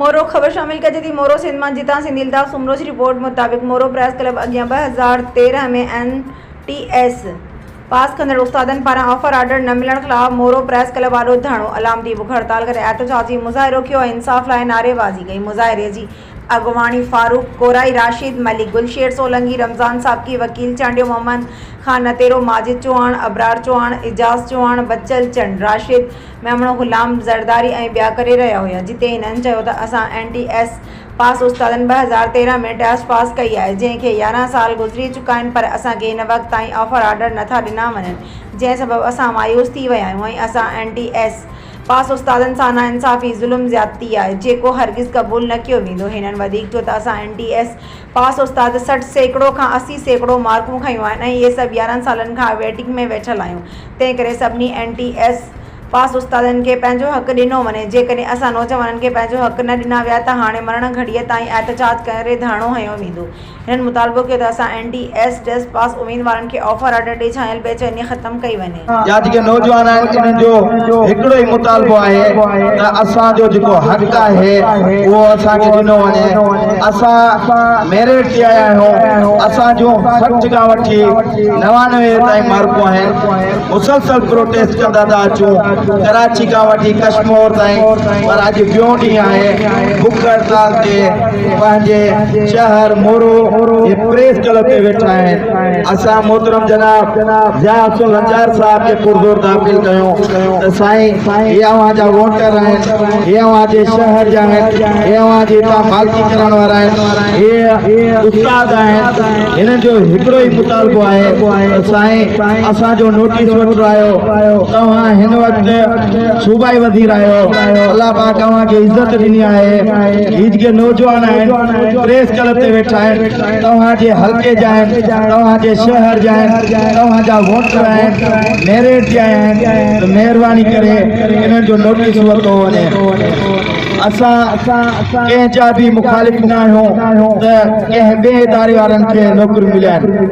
मोरो खबर शामिल कर थी। मोरो सिंध मां जितां सिंधी इल्ताफ़ सुमरो जी रिपोर्ट मुताबिक़ मोरो प्रेस क्लब अॻियां 2013 में NTS पास कंदड़ उस्तादनि पारां ऑफर आर्डर न मिलण ख़िलाफ़ मोरो प्रेस क्लब आॾो धरणो अलामती बुख हड़ताल करे एहतजाजी मुज़ाहिरो कियो ऐं इंसाफ़ लाइ नारेबाज़ी कई। मुज़ाहिरे जी अॻुवाणी फारूक कोराई, राशिद मलिक, गुलशेर सोलंकी, रमज़ान साबकी, वकील चांडियो, मोहम्मद खान नतेरो, माजिद चौहान, अबरार चौहान, इजाज़ चौहान, बच्चल चंद, राशिद मेमणो, गुलाम ज़रदारी ऐं ॿिया करे रहिया हुआ। जिते हिननि चयो त असां NTS पास उस्तादनि 2013 में टेस्ट पास कई आहे, जंहिंखे 11 साल गुज़री चुका आहिनि, पर असांखे हिन वक़्त ताईं ऑफर आर्डर नथा ॾिना वञनि, जंहिं सबबु असां मायूस थी विया आहियूं ऐं असां NTS पास उस्तादनि सां नाइंसाफ़ी ज़ुल्म ज़्यादती आहे जेको हरगिज़ क़बूल न कयो वेंदो। हिननि वधीक चयो त असां NTS पास उस्ताद 60% खां 80% मार्कूं खयूं आहिनि ऐं इहे सभु 11 सालनि खां वेटिंग में वेठल आहियूं। तंहिं करे सभिनी NTS पास उस्तादनि खे पंहिंजो हक़ ॾिनो वञे। जेकॾहिं असां नौजवाननि खे पंहिंजो हक़ न ॾिना विया त हाणे मरण घड़ीअ ताईं एहतजाज करे धरणो हंयो वेंदो। हिननि मुतालबो कयो त असां NTS टेस्ट पास उम्मीदवारनि खे ऑफर आर्डर ॾेई छायल बेचैनी ख़तम कई वञे। या जेके नौजवान आहिनि इन्हनि जो हिकिड़ो ई मुतालबो आहे त असांजो जेको हक़ आहे उहो असांखे ॾिनो वञे। असां मेरिट ते आया आहियूं, असांजो 60 खां वठी 99 ताईं मार्कूं आहिनि। मुसलसल प्रोटेस्ट कंदा था अचूं, कराची खां वठी कश्मीर ताईं, पर अॼु ॿियों ॾींहुं आहे बुख हड़ताल ते पंहिंजे शहर मोरो प्रेस क्लब ते वेठा आहिनि। असां मोहतरम जनाब ज़ियाउल लंजार साहब खे पुरज़ोर दाख़िल कयूं त साईं ये अवां जा वोटर आहिनि, ये अवां जे शहर जा आहिनि, ये अवां जे हितां मालिकी करण वारा आहिनि, ये उस्ताद आहिनि। हिननि जो हिकिड़ो ई मुतालबो आहे त साईं असांजो नोटिस वठो आयो, तव्हां हिन वक़्तु सूबाई वज़ीर आहियो, अल्लाह पाक तव्हांखे इज़त ॾिनी आहे। ही जेके नौजवान आहिनि प्रेस क्लब ते वेठा आहिनि, तव्हांजे हल्के जा आहिनि, तव्हांजे शहर जा आहिनि, तव्हांजा वोटर आहिनि, मेरिट जा आहिनि, त महिरबानी करे इन्हनि जो नोटिस वरितो वञे। असां कंहिंजा बि मुखालिफ़ न आहियूं त कंहिं ॿिए इदारे वारनि खे नौकरियूं मिलनि।